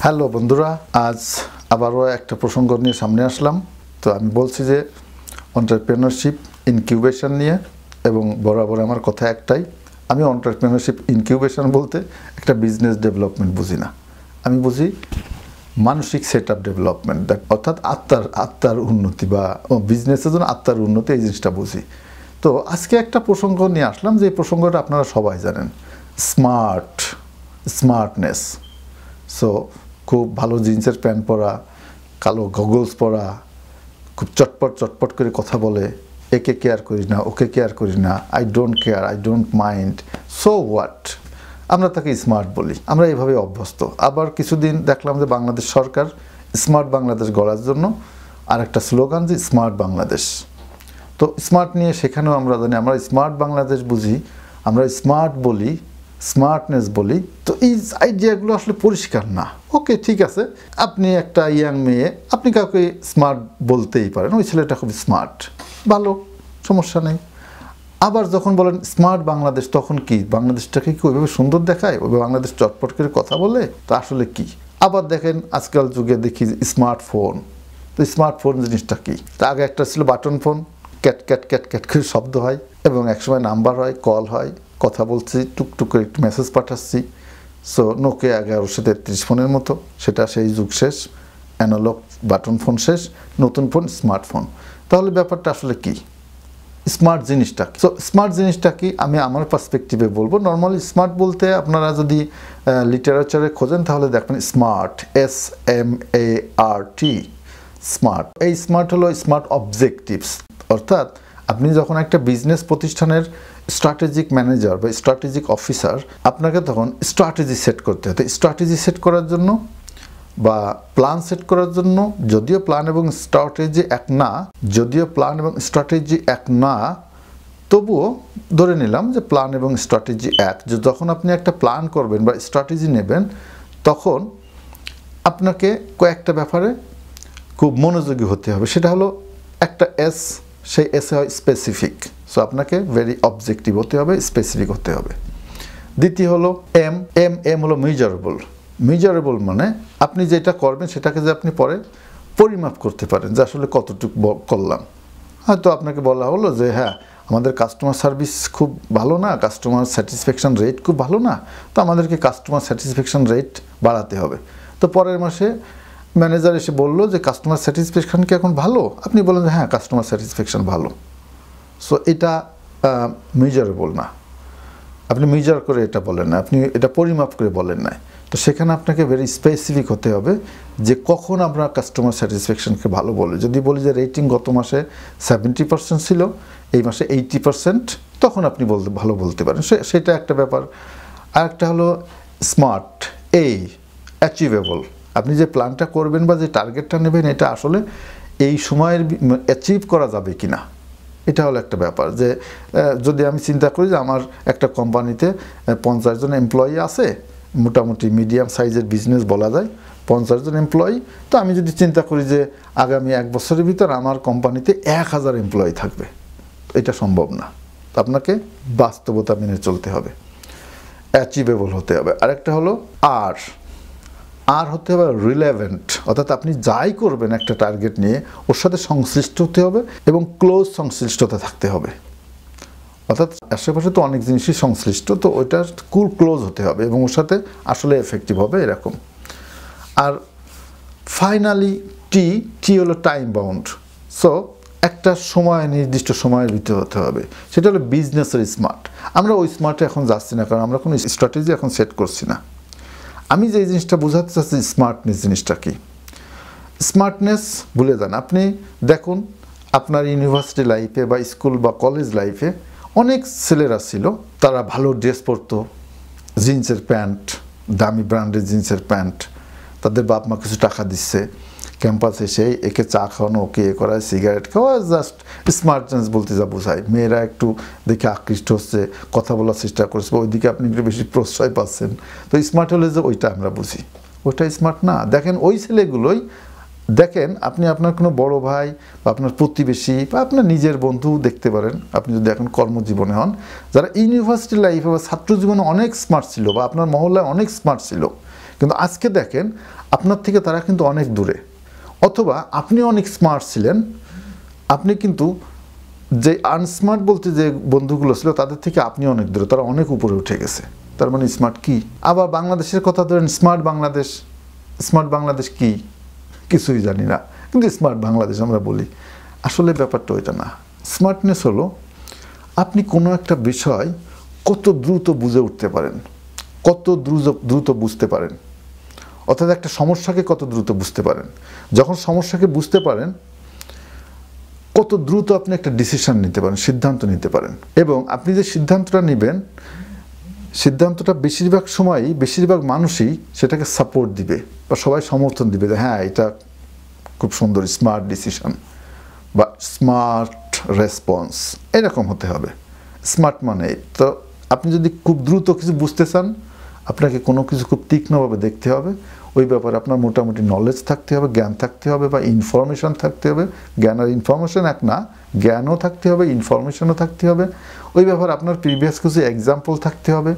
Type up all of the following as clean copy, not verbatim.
Hello বন্ধুরা, আজ আবারও একটা প্রসঙ্গ নিয়ে সামনে আসলাম। তো আমি বলছি যে এন্টারপ্রেনারশিপ ইনকিউবেশন নিয়ে, এবং বরাবর আমার কথা একটাই, আমি এন্টারপ্রেনারশিপ ইনকিউবেশন বলতে একটা বিজনেস ডেভেলপমেন্ট বুঝি না। আমি বুঝি মানসিক সেট আপ ডেভেলপমেন্ট, অর্থাৎ আত্মার উন্নতি বা বিজনেসের জন্য আত্মার উন্নতি, এই জিনিসটা বুঝি। তো আজকে একটা প্রসঙ্গ নিয়ে আসলাম, যে প্রসঙ্গটা আপনারা সবাই জানেন, স্মার্টনেস। সো খুব ভালো জিন্সের প্যান্ট পরা, কালো গগলস পরা, খুব চটপট করে কথা বলে, একে কেয়ার করি না, ওকে কেয়ার করি না, I don't care, I don't mind, so what, আমরা তাকে স্মার্ট বলি। আমরা এইভাবে অভ্যস্ত। আবার কিছুদিন দেখলাম যে বাংলাদেশ সরকার স্মার্ট বাংলাদেশ গড়ার জন্য আর একটা স্লোগান, যে স্মার্ট বাংলাদেশ। তো স্মার্ট নিয়ে সেখানেও আমরা জানি, আমরা স্মার্ট বাংলাদেশ বুঝি, আমরা স্মার্ট বলি, স্মার্টনেস বলি। তো এই আইডিয়াগুলো আসলে পরিষ্কার না। ওকে, ঠিক আছে, আপনি একটা ইয়াং মেয়ে, আপনি কাউকে স্মার্ট বলতেই পারেন, ওই ছেলেটা খুব স্মার্ট, ভালো, সমস্যা নেই। আবার যখন বলেন স্মার্ট বাংলাদেশ, তখন কি বাংলাদেশটাকে কি ওইভাবে সুন্দর দেখায়? ওইভাবে বাংলাদেশ চটপট করে কথা বলে? তো আসলে কি? আবার দেখেন আজকাল যুগে দেখি স্মার্টফোন। তো স্মার্টফোন জিনিসটা কি? তা আগে একটা ছিল button phone, cat cat cat cat করে শব্দ হয়, এবং একসময় নাম্বার হয়, কল হয়, কথা বলছি, টুকটুক করে একটু মেসেজ পাঠাচ্ছি। সো নোকিয়া 1133 ফোনের মতো, সেটা সেই যুগ শেষ, অ্যানালগ বাটন ফোন শেষ, নতুন ফোন স্মার্টফোন। তাহলে ব্যাপারটা আসলে কি? স্মার্ট জিনিসটা কি? সো স্মার্ট জিনিসটা কি আমি আমার পার্সপেক্টিভে বলবো। নর্মালি স্মার্ট বলতে আপনারা যদি লিটারেচারে খোঁজেন তাহলে দেখবেন স্মার্ট, SMART, স্মার্ট। এই স্মার্ট হলো স্মার্ট অবজেক্টিভস, অর্থাৎ আপনি যখন একটা বিজনেস প্রতিষ্ঠানের স্ট্র্যাটেজিক ম্যানেজার বা স্ট্র্যাটেজিক অফিসার, আপনাকে তখন স্ট্র্যাটেজি সেট করতে হবে। স্ট্র্যাটেজি সেট করার জন্য বা প্ল্যান সেট করার জন্য, যদিও প্ল্যান এবং স্ট্র্যাটেজি এক না, তবুও ধরে নিলাম যে প্ল্যান এবং স্ট্র্যাটেজি এক। যখন আপনি একটা প্ল্যান করবেন বা স্ট্র্যাটেজি নেবেন, তখন আপনাকে কয়েকটা ব্যাপারে খুব মনোযোগী হতে হবে। সেটা হলো একটা এস, সেই এসে হয় স্পেসিফিক। সো আপনাকে ভেরি অবজেক্টিভ হতে হবে, স্পেসিফিক হতে হবে। দ্বিতীয় হলো এম হলো মেজারেবল, মানে আপনি যেটা করবেন সেটাকে যে আপনি পরে পরিমাপ করতে পারেন, যে আসলে কতটুকু করলাম। হয়তো আপনাকে বলা হলো যে হ্যাঁ, আমাদের কাস্টমার সার্ভিস খুব ভালো না, কাস্টমার স্যাটিসফ্যাকশন রেট খুব ভালো না, তো আমাদেরকে কাস্টমার স্যাটিসফ্যাকশন রেট বাড়াতে হবে। তো পরের মাসে ম্যানেজার এসে বললো যে কাস্টমার স্যাটিসফ্যাকশন কি এখন ভালো? আপনি বলেন যে হ্যাঁ, কাস্টমার স্যাটিসফ্যাকশন ভালো। সো এটা মেজারেবল না, আপনি মেজার করে এটা বলেন না, আপনি এটা পরিমাপ করে বলেন না। তো সেখানে আপনাকে ভেরি স্পেসিফিক হতে হবে যে কখন আমরা কাস্টমার স্যাটিসফ্যাকশনকে ভালো বলি। যদি বলি যে রেটিং গত মাসে 70% ছিল, এই মাসে 80%, তখন আপনি ভালো বলতে পারেন, সেটা একটা ব্যাপার। আর একটা হলো স্মার্ট, অ্যাচিভেবল। আপনি যে প্ল্যানটা করবেন বা যে টার্গেটটা নেবেন, এটা আসলে এই সময়ের অ্যাচিভ করা যাবে কি না, এটা হলো একটা ব্যাপার। যে যদি আমি চিন্তা করি যে আমার একটা কোম্পানিতে 50 জন এমপ্লয়ি আছে, মোটামুটি মিডিয়াম সাইজের বিজনেস বলা যায়, 50 জন এমপ্লয়ি, তো আমি যদি চিন্তা করি যে আগামী 1 বছরের ভিতর আমার কোম্পানিতে 1000 এমপ্লয়ি থাকবে, এটা সম্ভব না। তো আপনাকে বাস্তবতা মেনে চলতে হবে, অ্যাচিভেবল হতে হবে। আরেকটা হলো আর হতে হবে রিলেভেন্ট, অর্থাৎ আপনি যাই করবেন একটা টার্গেট নিয়ে, ওর সাথে সংশ্লিষ্ট হতে হবে এবং ক্লোজ সংশ্লিষ্টতা থাকতে হবে। অর্থাৎ আশেপাশে তো অনেক জিনিসই সংশ্লিষ্ট, তো ওইটা ক্লোজ হতে হবে এবং ওর সাথে আসলে এফেক্টিভ হবে, এরকম। আর ফাইনালি টি হলো টাইম বাউন্ড। সো একটা সময়, নির্দিষ্ট সময়ের ভিতরে হতে হবে। সেটা হলো বিজনেসের স্মার্ট। আমরা ওই স্মার্টে এখন যাচ্ছি না, কারণ আমরা কোনো স্ট্র্যাটেজি এখন সেট করছি না। আমি যে জিনিসটা বোঝাতে চাচ্ছি, স্মার্টনেস জিনিসটা কি? স্মার্টনেস ভুলে যান। আপনি দেখুন আপনার ইউনিভার্সিটি লাইফে বা স্কুল বা কলেজ লাইফে অনেক ছেলেরা ছিল, তারা ভালো ড্রেস পরতো, জিন্সের প্যান্ট, দামি ব্র্যান্ডের জিন্সের প্যান্ট, তাদের বাপ মা কিছু টাকা দিচ্ছে, ক্যাম্পাসে সেই একে চা খাওয়ানো, ওকে এ করায়, সিগারেট খাওয়া, জাস্ট স্মার্টনেস বলতে যা বোঝায়। মেয়েরা একটু দেখে আকৃষ্ট হচ্ছে, কথা বলার চেষ্টা করছে, ওইদিকে আপনি একটু বেশি প্রশ্রয় পাচ্ছেন। তো স্মার্ট হলে যে ওইটা আমরা বুঝি, ওইটা স্মার্ট না। দেখেন ওই ছেলেগুলোই, দেখেন আপনি আপনার কোনো বড় ভাই বা আপনার প্রতিবেশী বা আপনার নিজের বন্ধু দেখতে পারেন, আপনি যদি এখন কর্মজীবনে হন, যারা ইউনিভার্সিটি লাইফে বা ছাত্র জীবনে অনেক স্মার্ট ছিল বা আপনার মহল্লায় অনেক স্মার্ট ছিল, কিন্তু আজকে দেখেন আপনার থেকে তারা কিন্তু অনেক দূরে, অথবা আপনি অনেক স্মার্ট ছিলেন, আপনি কিন্তু যে আনস্মার্ট বলতে যে বন্ধুগুলো ছিল তাদের থেকে আপনি অনেক দূরে, তারা অনেক উপরে উঠে গেছে। তার মানে স্মার্ট কি? আবার বাংলাদেশের কথা ধরেন, স্মার্ট বাংলাদেশ কি? কিছুই জানি না, কিন্তু স্মার্ট বাংলাদেশ আমরা বলি। আসলে ব্যাপারটা ওইটা না। স্মার্টনেস হলো আপনি কোনো একটা বিষয় কত দ্রুত বুঝে উঠতে পারেন, কত দ্রুত বুঝতে পারেন, অর্থাৎ একটা সমস্যাকে কত দ্রুত বুঝতে পারেন। যখন সমস্যাকে বুঝতে পারেন, কত দ্রুত আপনি একটা ডিসিশন নিতে পারেন, সিদ্ধান্ত নিতে পারেন। এবং আপনি যে সিদ্ধান্তটা নেবেন, সিদ্ধান্তটা বেশিরভাগ মানুষই সেটাকে সাপোর্ট দিবে বা সবাই সমর্থন দিবে যে হ্যাঁ এটা খুব সুন্দর, স্মার্ট ডিসিশন বা স্মার্ট রেসপন্স, এরকম হতে হবে। স্মার্ট মানে তো আপনি যদি খুব দ্রুত কিছু বুঝতে চান, আপনাকে কোনো কিছু খুব তীক্ষ্ণভাবে দেখতে হবে, ওই ব্যাপারে আপনার মোটামুটি নলেজ থাকতে হবে, জ্ঞান থাকতে হবে বা ইনফরমেশন থাকতে হবে। জ্ঞান আর ইনফরমেশন এক না, জ্ঞানও থাকতে হবে, ইনফরমেশনও থাকতে হবে। ওই ব্যাপারে আপনার প্রিভিয়াস কিছু এক্সাম্পল থাকতে হবে,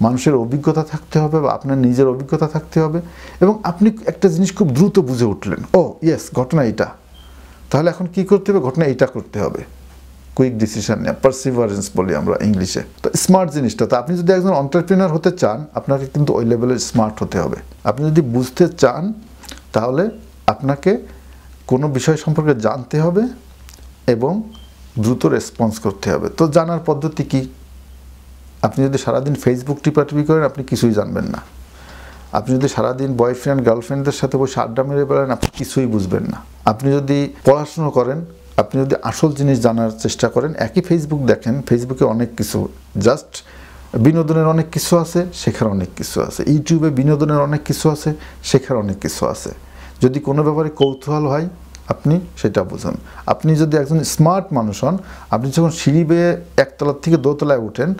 মানুষের অভিজ্ঞতা থাকতে হবে বা আপনার নিজের অভিজ্ঞতা থাকতে হবে। এবং আপনি একটা জিনিস খুব দ্রুত বুঝে উঠলেন, ও ইয়েস ঘটনা এইটা, তাহলে এখন কি করতে হবে? ঘটনা এইটা করতে হবে। কুইক ডিসিশন নেওয়া, পারসিভারেন্স বলি আমরা ইংলিশে। তো স্মার্ট জিনিসটা, তো আপনি যদি একজন এন্টারপ্রেনার হতে চান, আপনাকে কিন্তু ওই লেভেলের স্মার্ট হতে হবে। আপনি যদি বুঝতে চান, তাহলে আপনাকে কোনো বিষয় সম্পর্কে জানতে হবে এবং দ্রুত রেসপন্স করতে হবে। তো জানার পদ্ধতি কি? আপনি যদি সারাদিন ফেসবুক টিপাটিপি করেন, আপনি কিছুই জানবেন না। আপনি যদি সারাদিন বয়ফ্রেন্ড গার্লফ্রেন্ডদের সাথে বসে আড্ডা মেরে বেড়ান, আপনি কিছুই বুঝবেন না। আপনি যদি পড়াশুনো করেন, আপনি যদি আসল জিনিস জানার চেষ্টা করেন, একই ফেসবুক দেখেন, ফেসবুকে অনেক কিছু জাস্ট বিনোদনের অনেক কিছু আছে, শেখার অনেক কিছু আছে। ইউটিউবে বিনোদনের অনেক কিছু আছে, শেখার অনেক কিছু আছে। যদি কোনো ব্যাপারে কৌতূহল হয়, আপনি সেটা বুঝুন। আপনি যদি একজন স্মার্ট মানুষ হন, আপনি যখন সিঁড়ি বেয়ে একতলার থেকে দোতলায় উঠেন,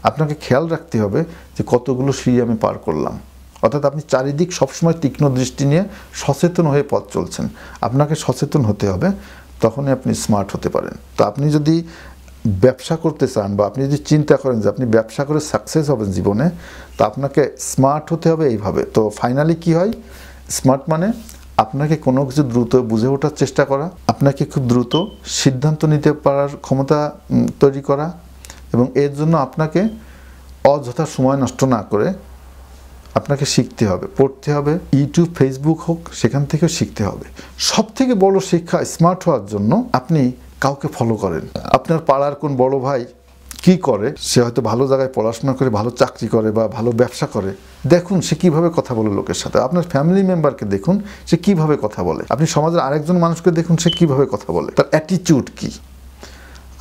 আপনাকে খেয়াল রাখতে হবে যে কতগুলো সিঁড়ি আমি পার করলাম। অর্থাৎ আপনি চারিদিক সবসময় তীক্ষ্ণ দৃষ্টি নিয়ে সচেতন হয়ে পথ চলছেন। আপনাকে সচেতন হতে হবে, তখনই আপনি স্মার্ট হতে পারেন। তো আপনি যদি ব্যবসা করতে চান বা আপনি যদি চিন্তা করেন যে আপনি ব্যবসা করে সাকসেস হবেন জীবনে, তো আপনাকে স্মার্ট হতে হবে এইভাবে। তো ফাইনালি কি হয়? স্মার্ট মানে আপনাকে কোনো কিছু দ্রুত বুঝে ওঠার চেষ্টা করা, আপনাকে খুব দ্রুত সিদ্ধান্ত নিতে পারার ক্ষমতা তৈরি করা, এবং এর জন্য আপনাকে অযথা সময় নষ্ট না করে আপনাকে শিখতে হবে, পড়তে হবে। ইউটিউব, ফেসবুক হোক, সেখান থেকেও শিখতে হবে। সব থেকে বড় শিক্ষা স্মার্ট হওয়ার জন্য আপনি কাউকে ফলো করেন। আপনার পাড়ার কোন বড় ভাই কি করে, সে হয়তো ভালো জায়গায় পড়াশোনা করে, ভালো চাকরি করে বা ভালো ব্যবসা করে, দেখুন সে কিভাবে কথা বলে লোকের সাথে। আপনার ফ্যামিলি মেম্বারকে দেখুন সে কিভাবে কথা বলে। আপনি সমাজের আরেকজন মানুষকে দেখুন সে কিভাবে কথা বলে, তার অ্যাটিটিউড কি।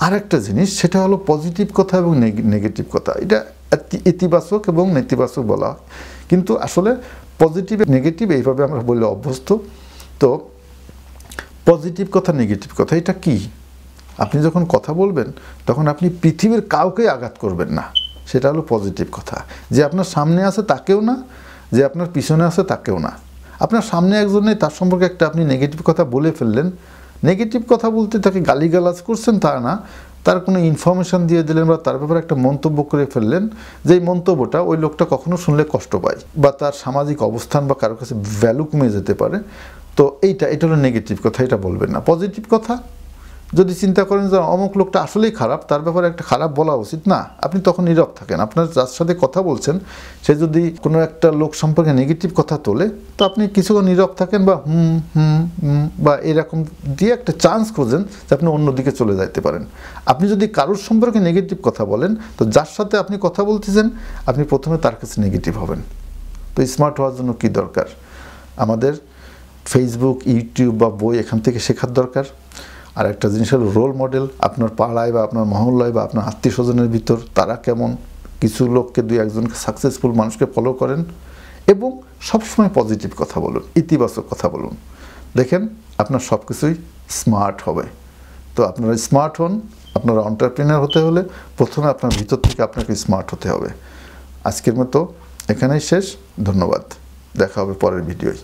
আরেকটা জিনিস, সেটা হলো পজিটিভ কথা এবং নেগেটিভ কথা। এটা ইতিবাচক এবং নেতিবাচক বলা হয়, কিন্তু আসলে পজিটিভ নেগেটিভ এইভাবে আমরা বললে অভ্যস্ত। তো পজিটিভ কথা, নেগেটিভ কথা এটা কি? আপনি যখন কথা বলবেন, তখন আপনি পৃথিবীর কাউকে আঘাত করবেন না, সেটা হলো পজিটিভ কথা। যে আপনার সামনে আছে তাকেও না, যে আপনার পিছনে আছে তাকেও না। আপনার সামনে একজন নেই, তার সম্পর্কে একটা আপনি নেগেটিভ কথা বলে ফেললেন। নেগেটিভ কথা বলতে তাকে গালিগালাজ করছেন তা না, তার কোনো ইনফরমেশান দিয়ে দিলেন বা তার ব্যাপারে একটা মন্তব্য করে ফেললেন, যেই মন্তব্যটা ওই লোকটা কখনো শুনলে কষ্ট পায় বা তার সামাজিক অবস্থান বা কারোর কাছে ভ্যালু কমে যেতে পারে। তো এটা হলো নেগেটিভ কথা, এটা বলবেন না। পজিটিভ কথা, যদি চিন্তা করেন যে অমুক লোকটা আসলেই খারাপ, তার ব্যাপারে একটা খারাপ বলা উচিত না, আপনি তখন নীরব থাকেন। আপনার যার সাথে কথা বলছেন সে যদি কোনো একটা লোক সম্পর্কে নেগেটিভ কথা তোলে, তো আপনি কিছুক্ষণ নীরব থাকেন বা বা এরকম দিয়ে একটা চান্স খোঁজেন যে আপনি অন্যদিকে চলে যেতে পারেন। আপনি যদি কারোর সম্পর্কে নেগেটিভ কথা বলেন, তো যার সাথে আপনি কথা বলতেছেন আপনি প্রথমে তার কাছে নেগেটিভ হবেন। তো স্মার্ট হওয়ার জন্য কী দরকার? আমাদের ফেসবুক, ইউটিউব বা বই এখান থেকে শেখার দরকার। আর একটা জিনিস হলো রোল মডেল। আপনার পাড়ায় বা আপনার মহল্লায় বা আপনার আত্মীয় স্বজনের ভিতর তারা কেমন, কিছু লোককে, দুই একজনকে সাকসেসফুল মানুষকে ফলো করেন এবং সবসময় পজিটিভ কথা বলুন, ইতিবাচক কথা বলুন। দেখেন আপনার সব কিছুই স্মার্ট হবে। তো আপনারা স্মার্ট হন। আপনারা এন্টারপ্রেনার হতে হলে প্রথমে আপনার ভিতর থেকে আপনাকে স্মার্ট হতে হবে। আজকের মতো এখানেই শেষ। ধন্যবাদ। দেখা হবে পরের ভিডিওয়।